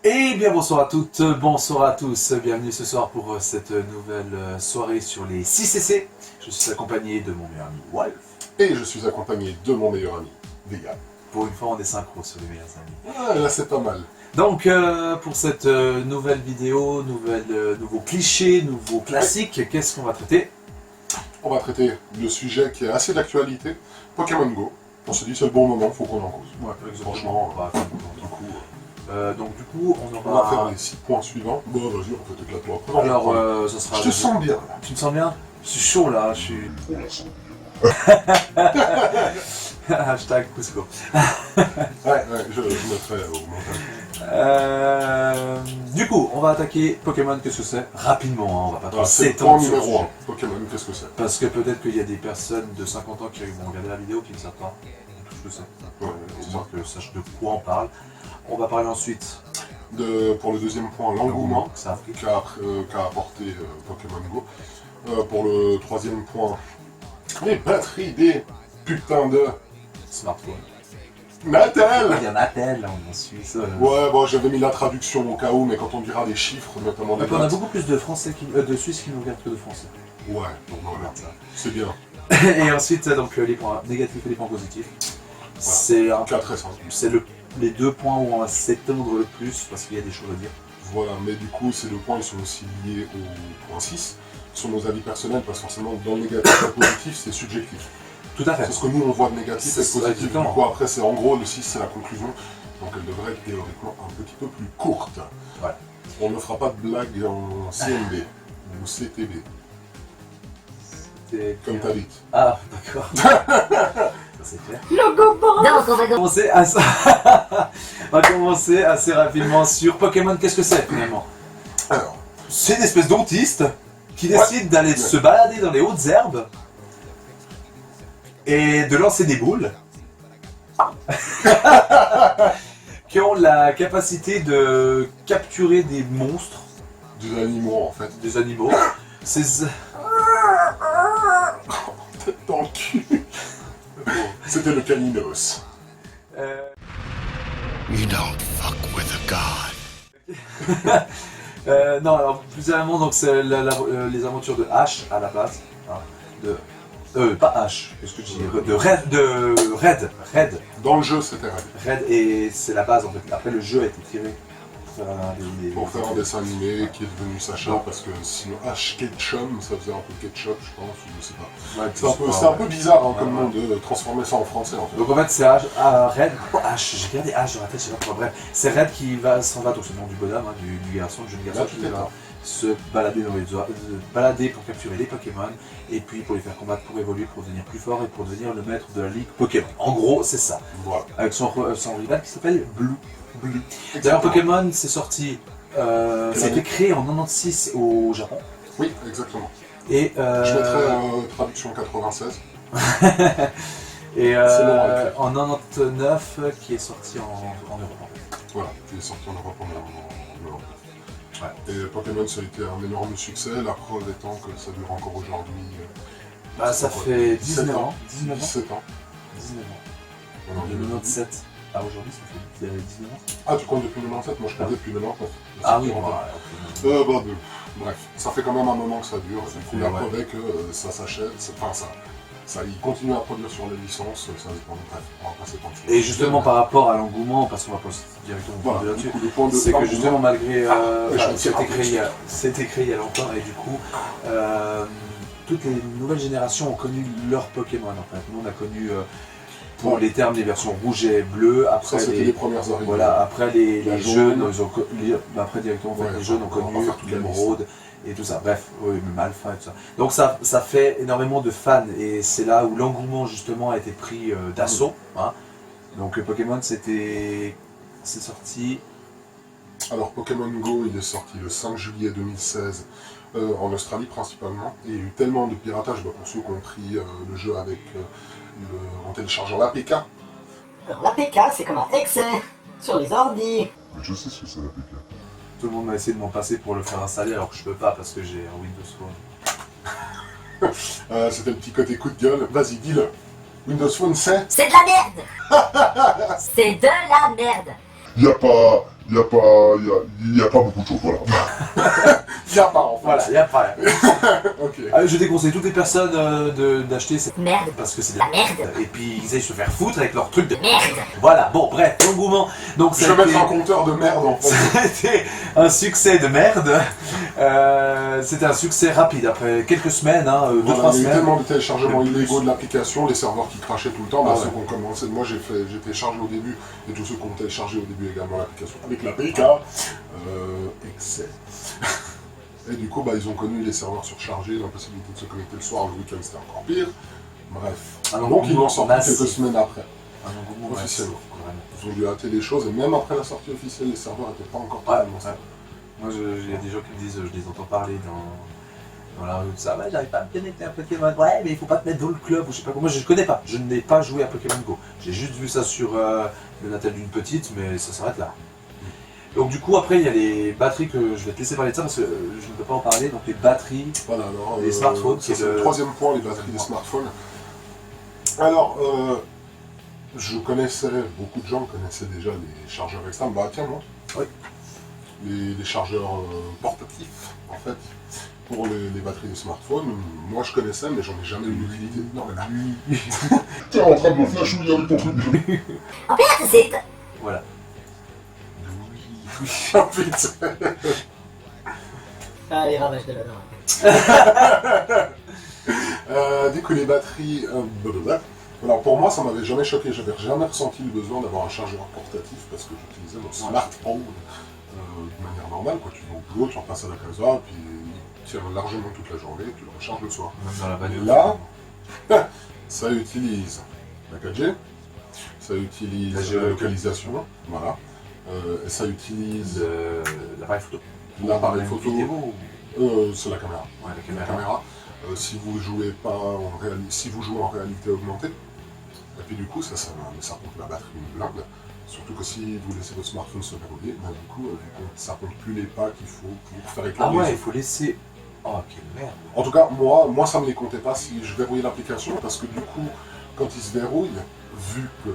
Et bien bonsoir à toutes, bonsoir à tous, bienvenue ce soir pour cette nouvelle soirée sur les 6CC. Je suis accompagné de mon meilleur ami Wolf. Et je suis accompagné de mon meilleur ami, Vega. Pour une fois on est synchro sur les meilleurs amis. Ah, là c'est pas mal. Donc pour cette nouvelle vidéo, nouveau cliché, nouveau classique, qu'est-ce qu'on va traiter? On va traiter le sujet qui est assez d'actualité, Pokémon Go. On se dit c'est le bon moment, faut qu'on en cause. Ouais, exactement. Franchement, On va attendre, donc du coup on on va faire les 6 points suivants. Bon vas-y, on peut éclater. Alors ça sera... Je te sens bien là. Tu me sens bien? Je suis chaud là, je suis... Hashtag Cusco. Ouais, je mettrai au montage. Du coup, on va attaquer Pokémon, qu'est-ce que c'est? Rapidement, hein, on va pas trop C'est le point s'étendre sur le numéro sujet. 1. Pokémon, qu'est-ce que c'est? Parce que peut-être qu'il y a des personnes de 50 ans qui vont regarder la vidéo qui ne savent pas tout ce que c'est. Histoire que sachent de quoi on parle. On va parler ensuite Pour le deuxième point, l'engouement ça qu'a apporté Pokémon Go. Pour le troisième point, les batteries des putains de smartphone. Mattel. Il y a Mattel en Suisse. Ouais, bon, j'avais mis la traduction au cas où, mais quand on dira des chiffres, notamment des On a dates... beaucoup plus de Français de Suisses qui nous regardent que de Français. Ouais, donc voilà, c'est bien. Et ensuite, donc les points négatifs et les points positifs. C'est un... Cas très simple. C'est les deux points où on va s'étendre le plus parce qu'il y a des choses à dire. Voilà, mais du coup, ces deux points, ils sont aussi liés au point 6, qui sont nos avis personnels, parce que forcément, dans le négatif et le positif, c'est subjectif. Tout à fait. C'est ce que nous, on voit de négatif et de positif. Du coup, après, c'est en gros, le 6, c'est la conclusion. Donc, elle devrait être théoriquement un petit peu plus courte. Ouais. On ne fera pas de blague en CMB ou CTB. Comme t'habites. Ah, d'accord. Ça, c'est clair. Donc, on va Commencer on va commencer assez rapidement sur Pokémon. Qu'est-ce que c'est finalement? Alors, C'est une espèce d'autiste qui décide d'aller se balader dans les hautes herbes et de lancer des boules qui ont la capacité de capturer des monstres, des animaux, en fait. des animaux. C'est... Dans le cul. C'était le Caninos. You don't fuck with a god. Non, alors plus sérieusement, donc c'est les aventures de Ash à la base. Hein, pas Ash, qu'est-ce que je dis? Red. Dans le jeu, c'était Red. Red, et c'est la base en fait. Après, le jeu a été tiré Pour faire un dessin animé qui est devenu Sacha, parce que sinon Ash Ketchum, ça faisait un peu ketchup, je pense, ou je sais pas. Ouais, C'est un peu bizarre hein, comme nom de transformer ça en français en fait. Donc en fait, c'est Red. H, j'ai regardé H dans la tête, je sais pas pourquoi. Bref, c'est Red qui va s'en va, donc c'est le nom du bonhomme, hein, du garçon, du jeune garçon qui va se balader dans balader pour capturer les Pokémon, et puis pour les faire combattre, pour évoluer, pour devenir plus fort et pour devenir le maître de la ligue Pokémon. En gros, c'est ça. Voilà. Avec son rival qui s'appelle Blue. D'ailleurs, Pokémon, c'est sorti, ça a été créé en 96 au Japon. Oui, exactement. Et je mettrai traduction 96. et long, en 99 qui est sorti en Europe. En fait. Voilà, qui est sorti en Europe en Europe. Ouais. Et Pokémon, ça a été un énorme succès, la preuve étant que ça dure encore aujourd'hui. Bah, ça fait 19 ans. 17 ans. 19 ans. Alors, De 97 à aujourd'hui, ça fait 19 ans. Ah, tu comptes depuis 97? Moi, je compte depuis 99. Ah oui, Bref, ça fait quand même un moment que ça dure. Ça Du coup, fait, la ouais. preuve est que ça s'achète. Enfin, ça, il continue à produire sur les licences. Ça dépend. Bref, on va passer par dessus. Et justement, par rapport à l'engouement, parce qu'on va passer directement Voilà, là-dessus, du coup, le point de c'est que l'engouement- justement, malgré. c'était créé il y a longtemps, et du coup, toutes les nouvelles générations ont connu leur Pokémon en fait. Nous, on a connu. Pour les termes, les versions rouge et bleu, après Ça, c'était les premières arrivées. voilà, après les La jeunes, jaune. ils ont après directement, Ouais, les jeunes ont on va connu faire toute la l'émeraude et tout ça. Bref, oui, même Alpha et tout ça. Donc ça fait énormément de fans et c'est là où l'engouement justement a été pris d'assaut. Hein. Donc Pokémon, c'est sorti. Alors, Pokémon Go, il est sorti le 5 juillet 2016 en Australie principalement. Et il y a eu tellement de piratage, pour ceux qui ont pris le jeu avec en téléchargeant l'APK. Alors, l'APK, c'est comme un excès sur les ordi. Mais je sais ce que c'est l'APK. Tout le monde m'a essayé de m'en passer pour le faire installer alors que je peux pas parce que j'ai un Windows Phone. C'était le petit côté coup de gueule. Vas-y, dis-le. Windows Phone, c'est... C'est de la merde. C'est de la merde. Y a pas Il n'y a pas beaucoup de choses, voilà. Il n'y a pas, en fait. Voilà, il n'y a pas. Ok. Je déconseille toutes les personnes d'acheter cette Merde. parce que c'est de La la merde. Et puis ils aillent se faire foutre avec leur truc de Merde. Voilà, bon, bref, l'engouement. Donc Je vais mettre un compteur de merde, en fait. C'était un succès de merde. C'était un succès rapide après quelques semaines, hein, 2-3 Voilà, il y a eu semaines. tellement de téléchargements illégaux de l'application, les serveurs qui crachaient tout le temps, Ah ceux ouais. qui ont commencé, moi j'ai téléchargé au début, et tous ceux qui ont téléchargé au début également l'application avec l'APK, excès. Et du coup, ils ont connu les serveurs surchargés, l'impossibilité de se connecter le soir, le week-end c'était encore pire. Bref. Un Donc ils l'ont sorti massif. quelques semaines après, Un engouement officiellement. massif, vraiment. Ils ont dû hâter les choses, et même après la sortie officielle, les serveurs n'étaient pas encore Ouais, totalement ouais. stables. Moi, il y a des gens qui me disent, je les entends parler dans la rue, tout ça, ouais, j'arrive pas à me connecter à Pokémon, ouais, mais il faut pas te mettre dans le club, ou je sais pas quoi. Moi, je connais pas, je n'ai pas joué à Pokémon Go. J'ai juste vu ça sur le Natal d'une petite, mais ça s'arrête là. Donc, du coup, après, il y a les batteries que je vais te laisser parler de ça parce que je ne peux pas en parler. Donc, les batteries, Voilà, alors, les smartphones, ça, c'est c'est le le troisième point, les batteries des smartphones. Alors, je connaissais, beaucoup de gens connaissaient déjà les chargeurs externes. Bah tiens, moi. Oui. Les chargeurs portatifs, en fait, pour les batteries des smartphones. Moi, je connaissais, mais j'en ai jamais eu l'utilité. Non, mais là. T'es en train de me flashouiller avec ton truc. En perte, c'est... voilà. Ah, putain. Ah, les ravages de l'odeur. Du coup, les batteries... blablabla. Alors, pour moi, ça m'avait jamais choqué. J'avais jamais ressenti le besoin d'avoir un chargeur portatif parce que j'utilisais mon smartphone de manière normale. Quoi. Tu vas au boulot, tu repasses à la casa, puis il tient largement toute la journée, tu le recharges le soir. Même dans la bagnole. Là, ça utilise la 4G, ça utilise La la géolocalisation, voilà. Et ça utilise l'appareil photo. l'appareil Même photo, vidéo. c'est la caméra. Ouais, la La caméra. caméra. Si vous jouez pas en si vous jouez en réalité augmentée, et puis du coup ça compte la batterie une blinde. Surtout que si vous laissez votre smartphone se verrouiller, du coup ça compte plus les pas qu'il faut pour faire éclairer Ah les ouais, yeux. il faut laisser. Oh, quelle merde. En tout cas, moi ça me les comptait pas si je verrouillais l'application, parce que du coup, quand il se verrouille, vu que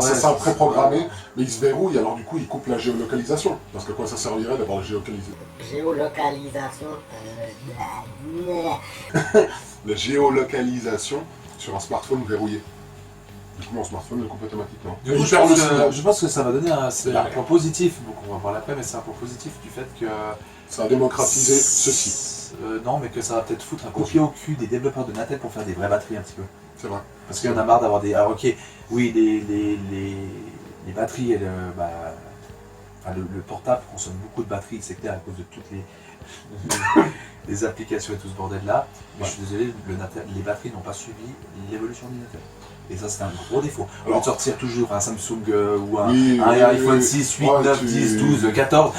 c'est ça préprogrammé, mais il se verrouille, alors du coup il coupe la géolocalisation. Parce que quoi ça servirait d'avoir la géolocalisation? Géolocalisation. La géolocalisation sur un smartphone verrouillé. Du coup mon smartphone le coupe automatiquement. Du coup, Il perd le signal. je pense que ça va donner un la point positif, donc on va en parler après, mais c'est un point positif du fait que. Ça a démocratisé ceci. Non, mais que ça va peut-être foutre un coup de pied au cul des développeurs de Natel pour faire des vraies batteries un petit peu. C'est vrai. Parce qu'il y en a marre d'avoir des. Alors, ok, oui, les batteries, le portable consomme beaucoup de batteries, c'est clair, à cause de toutes les applications et tout ce bordel-là. Mais je suis désolé, les batteries n'ont pas suivi l'évolution du Natel. Et ça, c'est un gros défaut. Au lieu de sortir toujours un Samsung ou un iPhone 6, 8, 9, 10, 12, 14,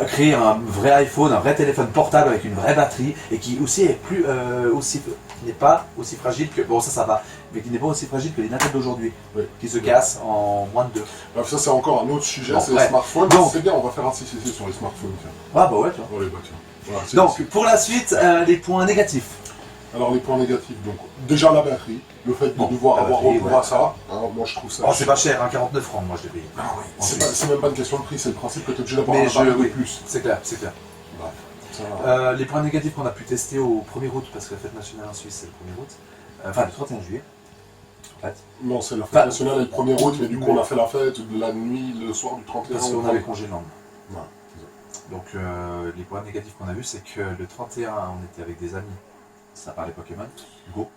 créer un vrai iPhone, un vrai téléphone portable avec une vraie batterie et qui aussi est plus n'est pas aussi fragile que. Bon, ça va, mais qui n'est pas aussi fragile que les Natel d'aujourd'hui, qui se cassent en moins de 2. Bref, ça c'est encore un autre sujet, Bon, c'est ouais. les smartphones. Donc- C'est bien, on va faire un CCC sur les smartphones. Tiens. Ah, bah ouais, tu vois. Dans les voitures. Voilà, c'est- Donc, pour la suite, les points négatifs. Alors les points négatifs, donc déjà la batterie, le fait de Bon, devoir la avoir batterie, recours à ça, hein, moi je trouve ça... Oh, c'est pas cher, hein, 49 francs, moi je l'ai payé. Ah oui, Ensuite. c'est même pas une question de prix, c'est le principe que tu es obligé d'avoir Mais un appareil de oui, plus. c'est clair, c'est clair. Bref, ça... Les points négatifs qu'on a pu tester au 1er août, parce que la fête nationale en Suisse c'est le 1er août, enfin le 31 juillet, en fait, Non, c'est la fête Enfin, nationale et le 1er août, mais du coup on a fait la fête de la nuit, le soir du 31 parce qu'on août. avait congé le lendemain. Voilà, c'est ça. Donc les points négatifs qu'on a vus, c'est que le 31, on était avec des amis, ça parlait Pokémon, Go.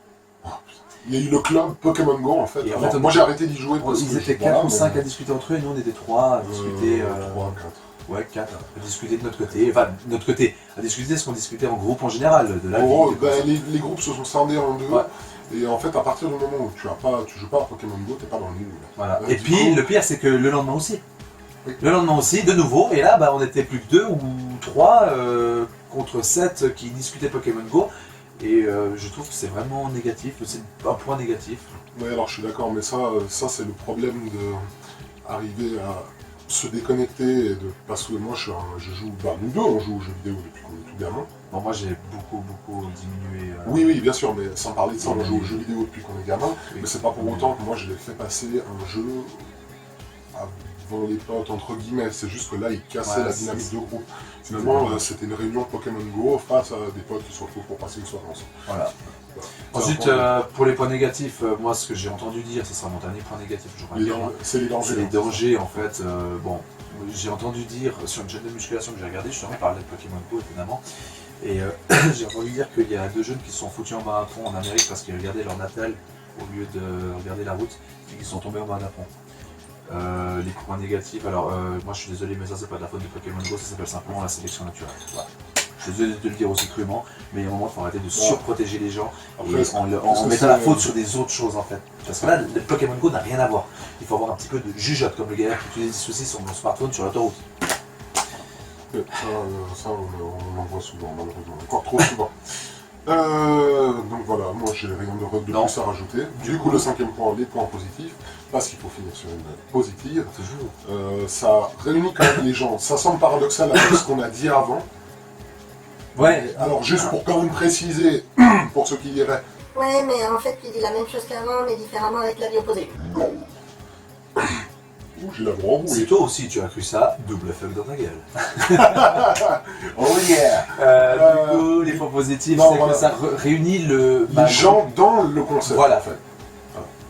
Il y a eu le club Pokémon Go en fait. Et en Alors, fait, moi j'ai arrêté d'y jouer parce Ils que étaient je- voilà, 4 ou mais- 5 à discuter entre eux, et nous on était 3 à discuter... 3, 4. Ouais, 4, à discuter de notre côté, enfin de notre côté, à discuter de ce qu'on discutait en groupe en général, de la En vie. gros, des choses. les groupes se sont scindés en deux. Ouais. Et en fait, à partir du moment où tu joues pas à Pokémon Go, t'es pas dans le nul. Voilà. Et Et du puis coup- le pire c'est que le lendemain aussi. Oui. Le lendemain aussi, de nouveau, et là on était plus que 2 ou 3 contre 7 qui discutaient Pokémon Go. Et je trouve que c'est vraiment négatif, c'est un point négatif. Oui, alors je suis d'accord, mais ça c'est le problème de arriver à se déconnecter et de parce que moi je joue, nous deux on joue aux jeux vidéo depuis qu'on est tout gamin. Bon, moi j'ai beaucoup diminué. Oui, bien sûr, mais sans parler de ça, on joue aux jeux vidéo depuis qu'on est gamin, Oui. mais c'est pas pour autant que moi je l'ai fait passer un jeu à devant les potes, entre guillemets. C'est juste que là, il cassait Ouais, la c'est- dynamique de groupe. Finalement, c'était une réunion Pokémon Go face à des potes qui se retrouvent pour passer une soirée ensemble. Voilà. Voilà. Ensuite, C'est un pour les points négatifs, moi ce que j'ai entendu dire, ce sera mon dernier point négatif, je point- crois. c'est les dangers. C'est les hein, dangers en fait. Bon, j'ai entendu dire sur une chaîne de musculation que j'ai regardée, justement, on parlait de Pokémon Go évidemment. Et j'ai entendu dire qu'il y a 2 jeunes qui se sont foutus en bas à pont en Amérique parce qu'ils regardaient leur natal au lieu de regarder la route et qu'ils sont tombés en bas d'un pont. Les points négatifs, alors moi je suis désolé, mais ça c'est pas de la faute de Pokémon Go, ça s'appelle simplement la sélection naturelle. Voilà. Je suis désolé de te le dire aussi crûment, mais à un moment il faut arrêter de surprotéger les gens Après, et en parce que mettant la c'est- faute sur des autres choses en fait. Parce que là, le Pokémon Go n'a rien à voir. Il faut avoir un petit peu de jugeote comme le gars qui utilise des soucis sur mon smartphone sur l'autoroute. Ça, on en voit souvent, malheureusement. Encore trop souvent. Donc voilà, moi j'ai rien de Non. plus à rajouter. Du coup, le 5e point, les points positifs, parce qu'il faut finir sur une note positive. Ça réunit quand même les gens. Ça semble paradoxal avec ce qu'on a dit avant. Ouais, Alors, juste pour quand même préciser, pour ceux qui diraient, Ouais, mais en fait, il dit la même chose qu'avant, mais différemment avec l'avis opposé. ouh, j'ai la voix si enrouée. toi aussi tu as cru ça, double fuck dans ta gueule. Oh yeah! Du coup, les points positifs, non, c'est voilà. que ça réunit le. Les gens dans le concept. Voilà. En fait.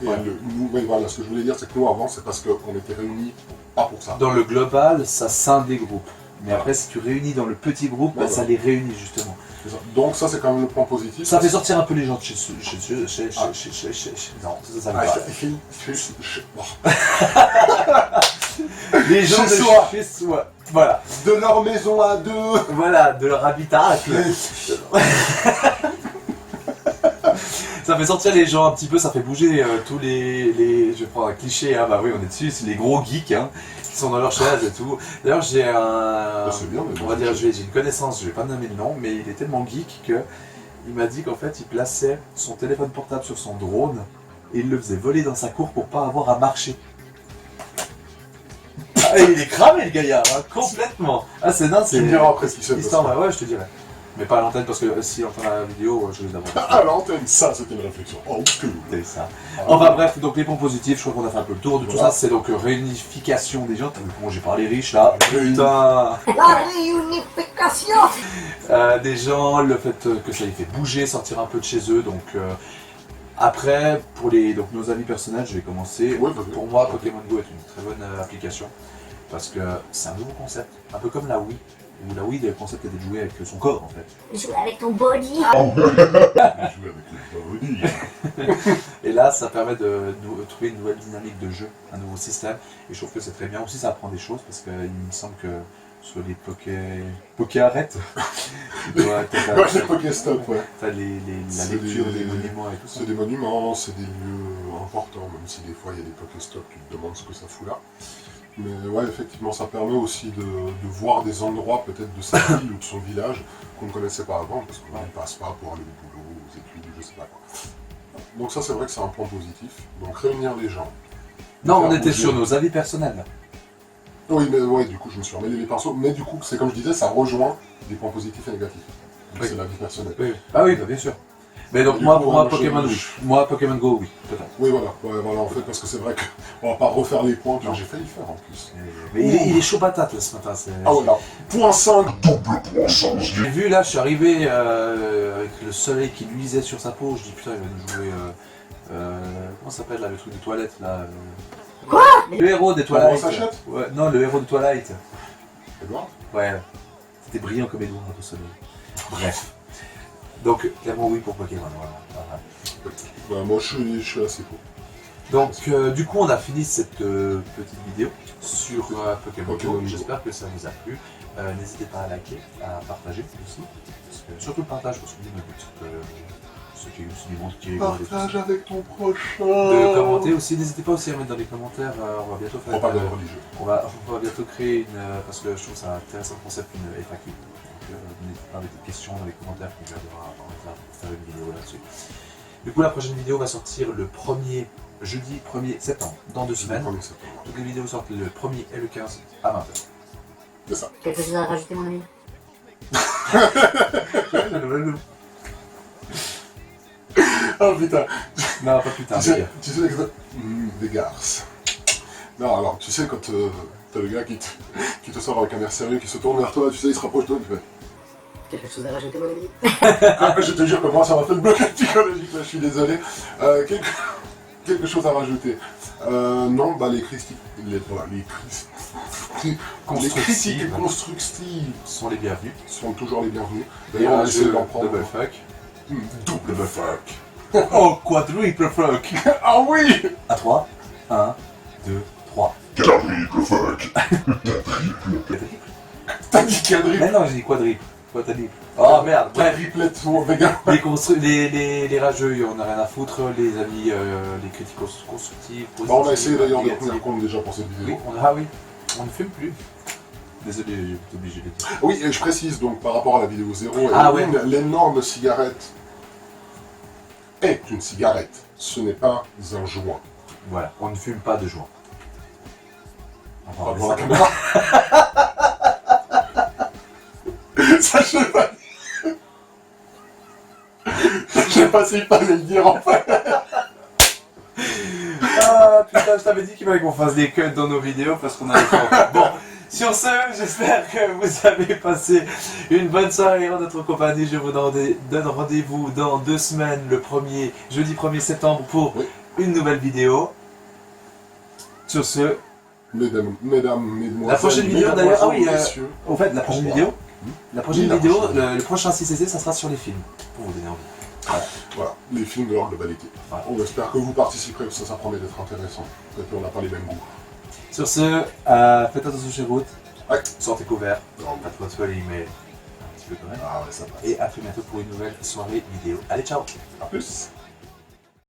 Et Ouais. voilà, ce que je voulais dire, c'est que nous avant, c'est parce qu'on était réunis pas pour ça. Dans le global, ça scinde des groupes. Mais après, si tu réunis dans le petit groupe, bah, Voilà. ça les réunit justement. C'est ça. Donc ça, c'est quand même le point positif. Ça fait sortir un peu les gens de chez. Ah. Non, ça Ah, va pas. Les gens Chez de soi. chez soi. Voilà. De leur maison à deux. Voilà, de leur habitacle. Ça fait sortir les gens un petit peu, ça fait bouger tous les. Je vais prendre un cliché, hein, bah oui, on est dessus, c'est les gros geeks hein, qui sont dans leur chaise et tout. D'ailleurs, j'ai un. C'est bien, mais On va dire, j'ai une connaissance, je vais pas nommer le nom, mais il est tellement geek que il m'a dit qu'en fait, il plaçait son téléphone portable sur son drone et il le faisait voler dans sa cour pour pas avoir à marcher. Ah, et il est cramé le gaillard, hein, complètement. Ah, c'est dingue, c'est. Tu me diras après ce qui s'est passé. L'histoire, ouais, je te dirai. Mais pas à l'antenne parce que si on entend la vidéo, je vais les avoir. À l'antenne, ça, c'était une réflexion. Oh, que C'est ça. Enfin bref, donc les points positifs, je crois qu'on a fait un peu le tour de tout Voilà. ça. C'est donc réunification des gens. T'as vu comment j'ai parlé riche là? Putain. La réunification. Des gens, le fait que ça les fait bouger, sortir un peu de chez eux. Donc après, pour donc, nos avis personnels, je vais commencer. Ouais, vas-y. Pour moi, Pokémon Go est une très bonne application parce que c'est un nouveau concept, un peu comme la Wii. Où la Wii, le concept était de jouer avec son corps en fait. Jouer avec ton body. Jouer avec les parodis. Et là, ça permet de trouver une nouvelle dynamique de jeu, un nouveau système. Et je trouve que c'est très bien. Aussi, ça apprend des choses parce qu'il me semble que sur les Poké-arrêtes, tu dois Ouais, les Pokéstop, ouais. t'as la C'est lecture des- des monuments et tout ça. C'est des monuments, c'est des lieux importants, même si des fois il y a des Pokéstops, tu te demandes ce que ça fout là. Mais ouais, effectivement, ça permet aussi de voir des endroits peut-être de sa ville ou de son village qu'on ne connaissait pas avant, parce qu'on ne passe pas pour aller au boulot, aux études, je sais pas quoi. Donc ça, c'est vrai que c'est un point positif. Donc réunir les gens. Non, on Faire était bouger. sur nos avis personnels. Oui, mais ouais, du coup, je me suis emmêlé les pinceaux. Mais du coup, c'est comme je disais, ça rejoint des points positifs et négatifs. Donc Oui. c'est la vie personnelle. Oui. Ah oui, bah, bien sûr. Mais donc Du moi, coup, pour moi, moi, Pokémon Go, oui, peut-être. Oui, voilà. Ouais, voilà, en fait, parce que c'est vrai qu'on va pas refaire les points. J'ai failli faire en plus. Mais il est chaud patate là ce matin. Ah voilà. Point 5. J'ai vu là, je suis arrivé avec le soleil qui luisait sur sa peau. Je dis putain, il va nous jouer. Comment ça s'appelle là, le truc de toilette là Le héros des Twilight. Sachette Ouais, non, le héros de Twilight. Edouard. Ouais, c'était brillant comme Edouard au soleil. Bref. Donc, clairement, oui pour Pokémon. Voilà. Bah, moi, je suis assez pour. Donc, du coup, on a fini cette petite vidéo sur Pokémon Pokémon Go. Go. J'espère que ça vous a plu. N'hésitez pas à liker, à partager aussi. Parce que, surtout le partage, parce que c'est le but. Ceux qui du monde qui rigolent et tout ça. Partage avec ton prochain. De commenter aussi, n'hésitez pas aussi à mettre dans les commentaires, on va bientôt faire Propagande religieux. on va bientôt créer une, parce que je trouve ça intéressant le concept, une FAQ. Donc n'hésitez pas avec des questions dans les commentaires qu'on regardera, on va faire une vidéo là-dessus. Du coup la prochaine vidéo va sortir le 1er jeudi 1er septembre, dans 2 semaines. Toutes les vidéos sortent le 1er et le 15 à 20h. C'est ça. Quelque chose à rajouter, mon ami? Oh putain. Non, pas plus tard. Tu sais des garces. Non, alors, tu sais, quand t'as le gars qui te sort avec un air sérieux, qui se tourne vers toi, tu sais, il se rapproche de toi, tu fais... Quelque chose à rajouter, mon ami? Ah, je te jure que moi, ça m'a fait le blocage psychologique, là, je suis désolé. Quelque chose à rajouter. Non, bah les critiques... Les critiques constructives sont les bienvenus. sont toujours les bienvenus. Et D'ailleurs, on un essaie jeu d'en prendre... double fuck. Double fuck. Oh, quadruple fuck. Ah oui. À 3. 1, 2, 3. Quadruple fuck. T'as dit quadruple. Mais non, j'ai dit quadruple. Quadruple. Oh merde, bref. Triplette pour vegan. Les rageux, on a rien à foutre, les amis, les critiques constructives. Bon, on a essayé d'ailleurs de négatives. tenir compte déjà pour cette vidéo. Oui, on ne fume plus. Désolé, j'ai obligé de le dire. Oui, et je précise donc par rapport à la vidéo 0, Ah ouais. l'énorme cigarette est une cigarette, ce n'est pas un joint. Voilà, on ne fume pas de joint. Par rapport à la caméra. Ça, je sais pas. Je sais pas s'il fallait le dire en fait. Ah putain, je t'avais dit qu'il fallait qu'on fasse des cuts dans nos vidéos parce qu'on avait pas. Bon, sur ce, j'espère que vous avez passé une bonne soirée en notre compagnie. Je vous donne rendez-vous dans 2 semaines, jeudi 1er septembre, pour une nouvelle vidéo. Sur ce, Mesdames, mesdemoiselles, la prochaine vidéo d'ailleurs, ah oui, messieurs. au fait, la prochaine vidéo, La prochaine. le prochain 6cc, ça sera sur les films, pour vous donner envie. Voilà, les films de leur globalité. Voilà. On espère que vous participerez, parce que ça promet d'être intéressant. Peut-être qu'on n'a pas les mêmes goûts. Sur ce, faites attention chez route, sortez couverts, pas trop de folie, mais un petit peu quand même. Ah ouais, ça passe. Et à très bientôt pour une nouvelle soirée vidéo. Allez, ciao! A plus.